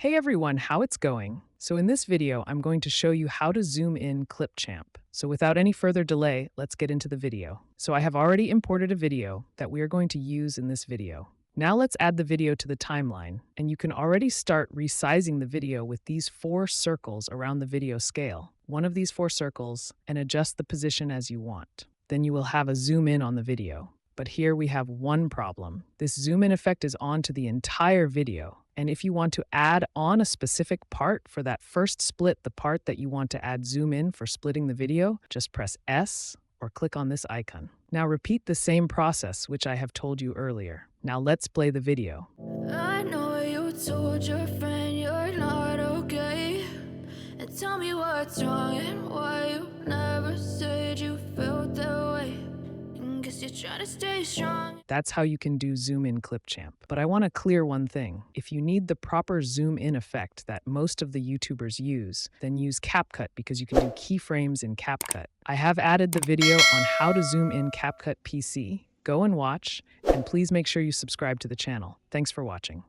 Hey everyone, how it's going? So in this video, I'm going to show you how to zoom in Clipchamp. So without any further delay, let's get into the video. So I have already imported a video that we are going to use in this video. Now let's add the video to the timeline, and you can already start resizing the video with these 4 circles around the video scale. One of these 4 circles, and adjust the position as you want. Then you will have a zoom in on the video. But here we have one problem. This zoom in effect is on to the entire video. And if you want to add on a specific part for that first split, the part that you want to add zoom in for splitting the video, just press S or click on this icon. Now repeat the same process which I have told you earlier. Now let's play the video. I know you told your friend you're not okay. And tell me what's wrong and why you never said you felt that way. And guess you're trying to stay strong. That's how you can do zoom in Clipchamp. But I want to clear one thing. If you need the proper zoom in effect that most of the YouTubers use, then use CapCut because you can do keyframes in CapCut. I have added the video on how to zoom in CapCut PC. Go and watch, and please make sure you subscribe to the channel. Thanks for watching.